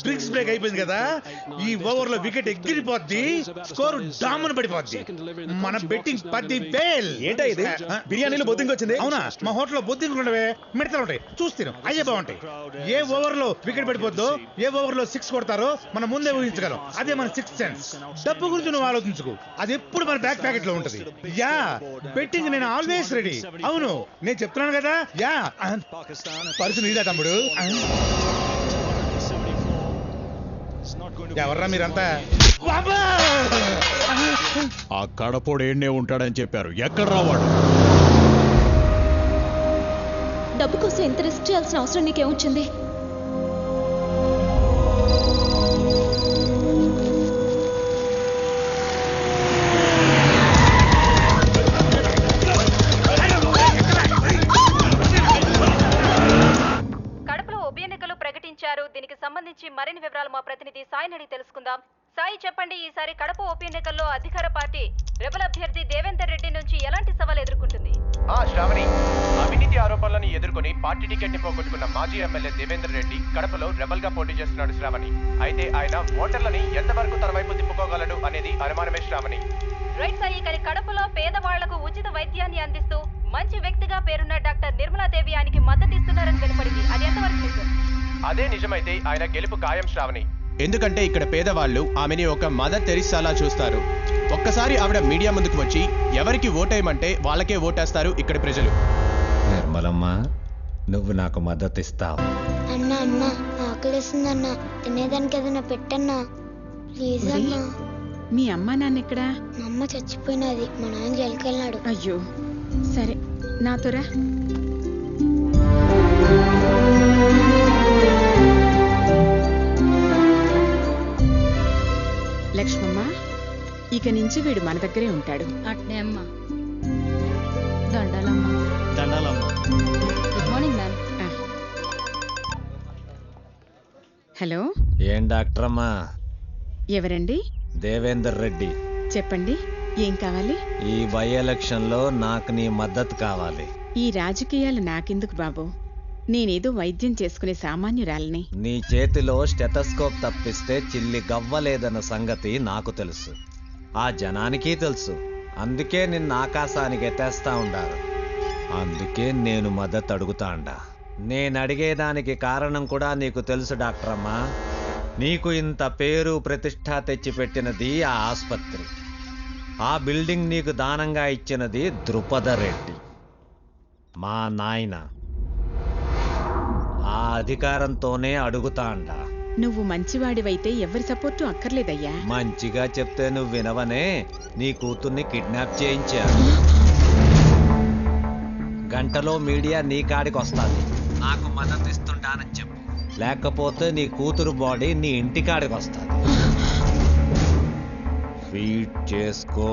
Drinks break అయిపోయింది కదా, ఈ ఓవర్ లో వికెట్ ఎగిరిపోద్ది, స్కోర్ డామన్ పడిపోద్ది. మన బెట్టింగ్ 10,000. ఏంటో ఇది బిర్యానీలో బొద్దింగ్ వచ్చింది. అవునా? మా హోటల్లో బొద్దింగ్ ఉండవే, మిడతలు ఉంటాయి, చూస్తాను అయ్యే బాగుంటాయి. ఏ ఓవర్ లో వికెట్ పడిపోద్దో, ఏ ఓవర్ లో 6 కొడతారో మనం ముందే ఊహించగలం. అదే మన 6th సెన్స్. డబ్బు గురించి నువ్వు ఆలోచించుకో, అది ఎప్పుడు మన బ్యాక్ ప్యాకెట్ లో ఉంటది. యా, బెట్టింగ్ నేను ఆల్వేస్ రెడీ. అవును, నేను చెప్తున్నాను కదా. యా, పరుసు నీదా తమ్ముడు? ఎవర్రా మీరంతా? ఆ కడపోడు ఏడ్నే ఉంటాడని చెప్పారు, ఎక్కడ రావాడు? డబ్బు కోసం ఎంత రిస్క్ చేయాల్సిన అవసరం నీకేమొచ్చింది? దీనికి సంబంధించి మరిన్ని వివరాలు మా ప్రతినిధి సాయి అడిగి తెలుసుకుందాం. సాయి, చెప్పండి, ఈసారి కడప ఉప ఎన్నికల్లో అధికార పార్టీ రెబల్ అభ్యర్థి దేవేందర్ రెడ్డి నుంచి ఎలాంటి సవాల్ ఎదుర్కొంటుంది? శ్రావణి, అవినీతి ఆరోపణలను ఎదుర్కొని పార్టీ టికెట్ ని పోగొట్టుకున్న మాజీ ఎమ్మెల్యే దేవేందర్ రెడ్డి కడపలో రెబల్ గా పోటీ చేస్తున్నాడు శ్రావణి. అయితే ఆయన ఓటర్లని ఎంతవరకు తన వైపు తిప్పుకోగలడు అనేది అనుమానమే శ్రావణి. రైట్ సాయి, కానీ కడపలో పేదవాళ్లకు ఉచిత వైద్యాన్ని అందిస్తూ మంచి వ్యక్తిగా పేరున్న డాక్టర్ నిర్మలాదేవి ఆయనకి మద్దతు ఇస్తున్నారని వెలుపడింది. అది ఎంతవరకు నిజం? అదే నిజమైతే ఆయన గెలుపు ఖాయం శ్రావణి. ఎందుకంటే ఇక్కడ పేదవాళ్ళు ఆమెని ఒక మదర్ తెరిసాలా చూస్తారు. ఒక్కసారి ఆవిడ మీడియా ముందుకు వచ్చి ఎవరికి ఓటేయమంటే వాళ్ళకే ఓటేస్తారు ఇక్కడ ప్రజలు. నిర్మలమ్మ, నువ్వు నాకు మద్దతు ఇస్తావు? అన్నా అన్నా, ఆకలిస్తుందన్నా, తినేదానికి ఏదైనా పెట్టన్నా ప్లీజ్ అన్నా. మీ అమ్మ నాన్న ఎక్కడా? మా అమ్మ చచ్చిపోయినది, మా నాన్న జైలుకి వెళ్ళాడు. అయ్యో, సరే నాతోరా. లక్ష్మమ్మ, ఇక నుంచి వీడు మన దగ్గరే ఉంటాడు. అట్నే అమ్మా. దండాలమ్మా. దండాలమ్మా. Good morning ma'am. హలో, ఏం డాక్టర్ అమ్మా? ఎవరండి? దేవేందర్ రెడ్డి. చెప్పండి, ఏం కావాలి? ఈ బై ఎలక్షన్ లో నాకు నీ మద్దతు కావాలి. ఈ రాజకీయాలు నాకెందుకు బాబు, నేనేదో వైద్యం చేసుకునే సామాన్యురాలిని. నీ చేతిలో స్టెథోస్కోప్ తప్పిస్తే చిల్లి గవ్వలేదన్న సంగతి నాకు తెలుసు, ఆ జనానికి తెలుసు. అందుకే నిన్ను ఆకాశానికి ఎత్తేస్తా ఉండారు. అందుకే నేను మద్దతు అడుగుతాండా. నేను అడిగేదానికి కారణం కూడా నీకు తెలుసు డాక్టర్ అమ్మా. నీకు ఇంత పేరు ప్రతిష్ట తెచ్చిపెట్టినది ఆ ఆసుపత్రి, ఆ బిల్డింగ్ నీకు దానంగా ఇచ్చినది ద్రుపద రెడ్డి, మా నాయన. ఆ అధికారంతోనే అడుగుతాండా. నువ్వు మంచివాడివైతే ఎవరి సపోర్టు అక్కర్లేదయ్యా. మంచిగా చెప్తే నువ్వు వినవనే, నీ కూతుర్ని కిడ్నాప్ చేయించా. గంటలో మీడియా నీ కాడికి వస్తుంది, నాకు మద్దతు ఇస్తుంటానని చెప్పు. లేకపోతే నీ కూతురు బాడీ నీ ఇంటి కాడికి వస్తుంది. ఫీట్ చేసుకో.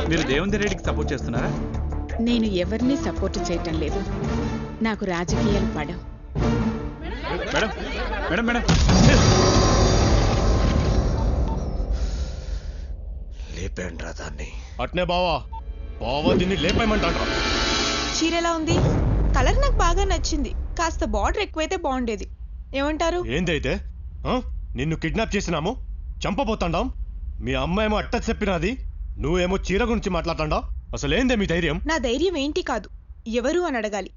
మీరు దేవేందర్ రెడ్డికి సపోర్ట్ చేస్తున్నారా? నేను ఎవరిని సపోర్ట్ చేయటం లేదు, నాకు రాజకీయాలు పడవు. మేడం మేడం మేడం లేపేండ్రా దాన్ని. అట్నే బావా, బావా దీన్ని లేపేయమంటాడ్రా. చీర ఎలా ఉంది? కలర్ నాకు బాగా నచ్చింది, కాస్త బార్డర్ ఎక్కువైతే బాగుండేది. ఏమంటారు? ఏందైతే నిన్ను కిడ్నాప్ చేసినాము, చంపబోతాండాం. మీ అమ్మాయేమో అట్ట చెప్పినది, నువ్వేమో చీర గురించి మాట్లాడతాండా. అసలేందే మీ ధైర్యం? నా ధైర్యం ఏంటి కాదు, ఎవరు అని అడగాలి.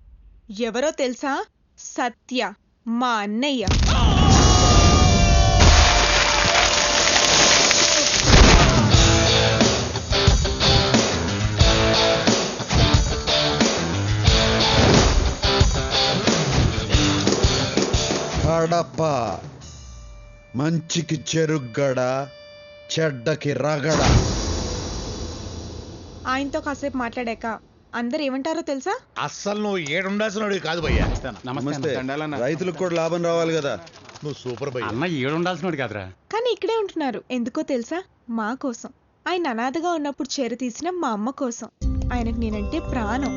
ఎవరో తెలుసా? సత్య, మా అన్నయ్య. కడప మంచికి చెరుగ్గడ, చెడ్డకి రగడ. ఆయనతో కాసేపు మాట్లాడాక అందరు ఏమంటారో తెలుసా? అస్సలు నువ్వు ఏడుండాల్సిన కాదు భయ్యా. నమస్తే. రైతులకు కూడా లాభం రావాలి కదా. నువ్వు సూపర్ భయ్యా. అన్న ఏడుండాల్సినోడు కాదురా. కానీ ఇక్కడే ఉంటున్నారు, ఎందుకో తెలుసా? మా కోసం. ఆయన అనాథగా ఉన్నప్పుడు చేర తీసిన మా అమ్మ కోసం. ఆయనకు నేనంటే ప్రాణం.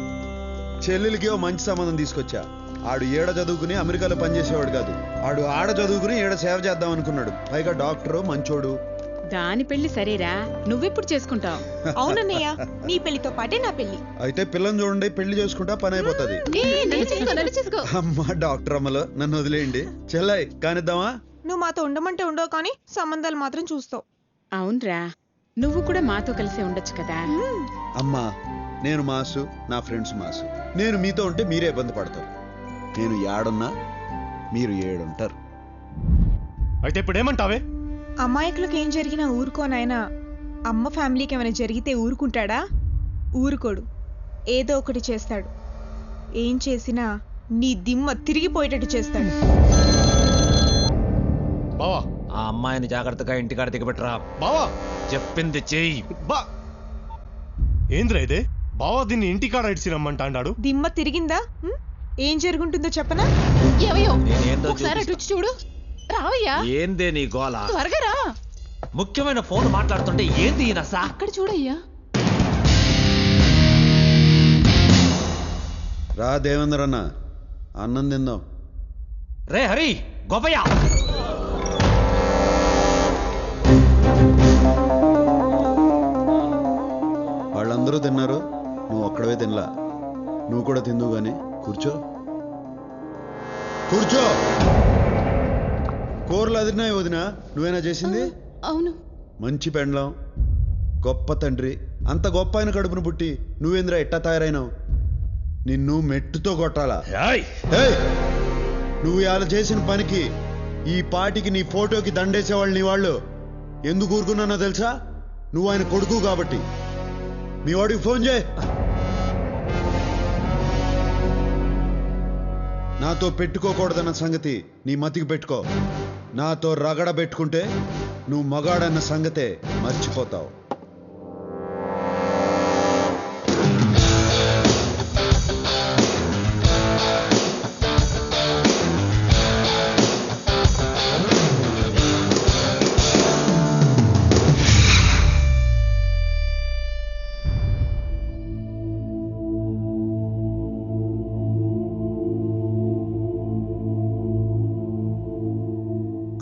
చెల్లెలికి ఓ మంచి సంబంధం తీసుకొచ్చా. ఆడు ఏడ చదువుకుని అమెరికాలో పనిచేసేవాడు కాదు, ఆడు ఆడ చదువుకుని ఏడ సేవ చేద్దాం అనుకున్నాడు. పైగా డాక్టరు, మంచోడు. దాని పెళ్లి సరేరా, నువ్వెప్పుడు చేసుకుంటావు? అవునన్నయ్య, నీ పెళ్లితో పాటే నా పెళ్లి. అయితే పిల్లని చూడండి, పెళ్లి చేసుకుంటా పని అయిపోతుంది. అమ్మా డాక్టర్ అమ్మలో నన్ను వదిలేయండి. చెల్లై కానిద్దామా? నువ్వు మాతో ఉండమంటే ఉండవు, కానీ సంబంధాలు మాత్రం చూస్తావు. అవునరా, నువ్వు కూడా మాతో కలిసే ఉండొచ్చు కదా. అమ్మా నేను మాసు, నా ఫ్రెండ్స్ మాసు. నేను మీతో ఉంటే మీరే ఇబ్బంది పడతారు. నేను ఏడున్నా మీరు ఏడుంటారు. అయితే ఇప్పుడు ఏమంటావే? అమాయకులకు ఏం జరిగినా ఊరుకోనాయనా. అమ్మ ఫ్యామిలీకి ఏమైనా జరిగితే ఊరుకుంటాడా? ఊరుకోడు, ఏదో ఒకటి చేస్తాడు. ఏం చేసినా నీ దిమ్మ తిరిగిపోయేటట్టు చేస్తాడు. బావా, ఆ అమ్మాయిని జాగ్రత్తగా ఇంటికాడ దిగబెట్టరా. బావా చెప్పింది చెయ్యి. బా ఏంద్రా ఇదే? బావా దీన్ని ఇంటికాడ ఇడిచి రమ్మంటా అన్నాడు. దిమ్మ తిరిగిందా? ఏం జరుగుంటుందో చెప్పనా? నేనేందో ఒకసారి అటు వచ్చి చూడు. రావయ్యా. ఏందే నీ గోల? త్వరగా రా. ముఖ్యమైన ఫోన్ మాట్లాడుతుంటే ఏంది ఈ నస? అక్కడ చూడయ్యా. రా దేవేంద్ర అన్న, అన్నం తిందాం. రే హరి, గోపయ్య. వాళ్ళందరూ తిన్నారు, నువ్వు ఒక్కడవే తినలా. నువ్వు కూడా తిందువు గాని కూర్చో. కూర్చో. కూరలు అదిరినాయి వదినా, నువ్వేనా చేసింది? అవును. మంచి పెండ్లం, గొప్ప తండ్రి, అంత గొప్ప ఆయన కడుపును పుట్టి నువ్వేంద్రా ఎట్టా తయారైనావు? నిన్ను మెట్టుతో కొట్టాలా? నువ్వు ఇలా చేసిన పనికి ఈ పాటికి నీ ఫోటోకి దండేసేవాళ్ళు నీ వాళ్ళు. ఎందుకు ఊరుకున్నానో తెలుసా? నువ్వు ఆయన కొడుకు కాబట్టి. మీ వాడికి ఫోన్ చేయి. నాతో పెట్టుకోకూడదన్న సంగతి నీ మతికి పెట్టుకో. నాతో రగడ పెట్టుకుంటే నువ్వు మగాడన్న సంగతే మర్చిపోతావు.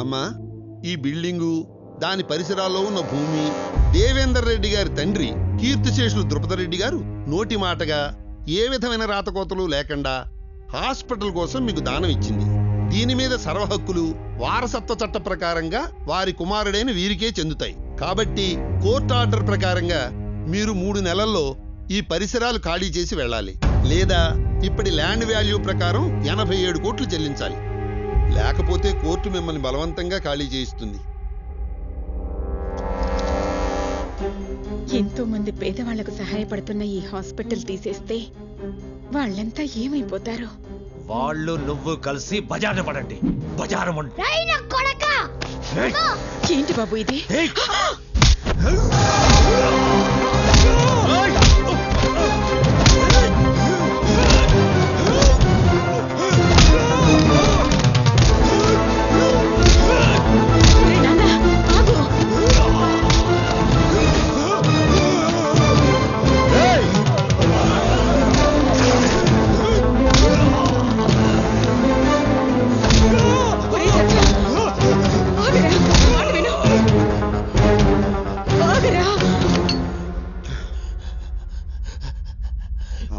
అమ్మా, ఈ బిల్డింగు, దాని పరిసరాల్లో ఉన్న భూమి దేవేందర్ రెడ్డి గారి తండ్రి కీర్తిశేషులు ద్రుపదరెడ్డి గారు నోటి మాటగా ఏ విధమైన రాతకోతలు లేకుండా హాస్పిటల్ కోసం మీకు దానం ఇచ్చింది. దీని మీద సర్వహక్కులు వారసత్వ చట్ట ప్రకారంగా వారి కుమారుడైన వీరికే చెందుతాయి. కాబట్టి కోర్టు ఆర్డర్ ప్రకారంగా మీరు 3 నెలల్లో ఈ పరిసరాలు ఖాళీ చేసి వెళ్ళాలి. లేదా ఇప్పటి ల్యాండ్ వాల్యూ ప్రకారం 87 కోట్లు చెల్లించాలి. లేకపోతే కోర్టు మిమ్మల్ని బలవంతంగా ఖాళీ చేయిస్తుంది. ఎంతో మంది పేదవాళ్లకు సహాయపడుతున్న ఈ హాస్పిటల్ తీసేస్తే వాళ్ళంతా ఏమైపోతారో? వాళ్ళు నువ్వు కలిసి బజారు పడండి. బజారు ఏంటి బాబు ఇది?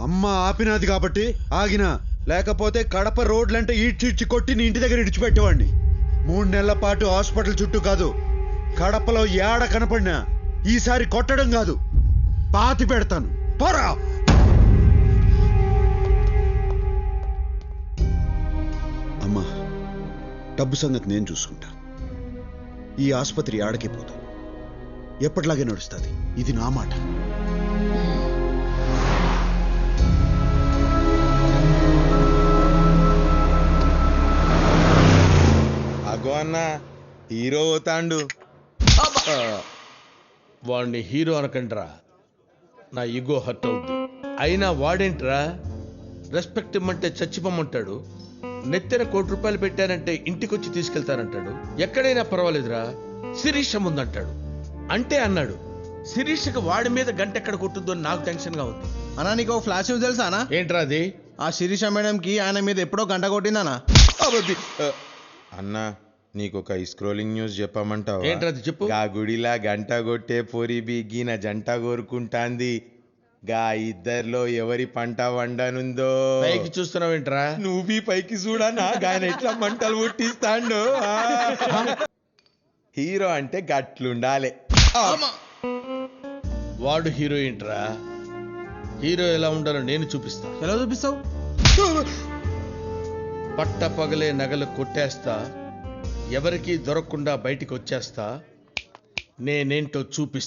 అమ్మ ఆపినది కాబట్టి ఆగినా, లేకపోతే కడప రోడ్లంటే ఈడ్చిడ్చి కొట్టి నీ ఇంటి దగ్గర ఇడిచిపెట్టేవాడిని. 3 నెలల పాటు హాస్పిటల్ చుట్టూ కాదు, కడపలో ఏడ కనపడినా ఈసారి కొట్టడం కాదు, పాతి పెడతాను. పోరా. అమ్మా, డబ్బు సంగతి నేను చూసుకుంటా. ఈ ఆసుపత్రి ఆడకే పోదు, ఎప్పటిలాగే నడుస్తుంది. ఇది నా మాట. అగో అన్న, హీరో పోతాండు. వాడిని హీరో అనకండ్రా, నా ఈగో హర్ట్ అవుద్ది. అయినా వాడేంట్రా రెస్పెక్ట్ ఇమ్మంటే చచ్చిపోమంటాడు, నెత్తిన ₹1 పెట్టానంటే ఇంటికొచ్చి తీసుకెళ్తానంటాడు. ఎక్కడైనా పర్వాలేదురా, శిరీష ముందంటాడు. అంటే అన్నాడు, శిరీషకి వాడి మీద గంట ఎక్కడ కొట్టుద్దో నాకు టెన్షన్ గా ఉంది. అన్నా నీకు ఒక ఫ్లాష్ న్యూస్ తెలుసానా? ఏంట్రా అది? ఆ శిరీష మేడంకి ఆయన మీద ఎప్పుడో గంట కొట్టిందనా? అన్నా నీకు ఒక స్క్రోలింగ్ న్యూస్ చెప్పమంటావా? ఏంట్రది చెప్పు. గా గుడిలా గంట కొట్టే పోరి బిగిన జంట కోరుకుంటాంది. గా ఇద్దర్లో ఎవరి పంట వండనుందో. పైకి చూస్తున్నావేంట్రా? నువ్వు పైకి చూడనా గాయన ఎట్లా మంటలు పుట్టిస్తాండు. హీరో అంటే గట్లుండాలి. వాడు హీరోయిన్ రా. హీరో ఎలా ఉండాలో నేను చూపిస్తా. ఎలా చూపిస్తావు? పట్ట పగలే నగలు కొట్టేస్తా, ఎవరికీ దొరకకుండా బయటికి వచ్చేస్తా, నేనేంటో చూపిస్తా.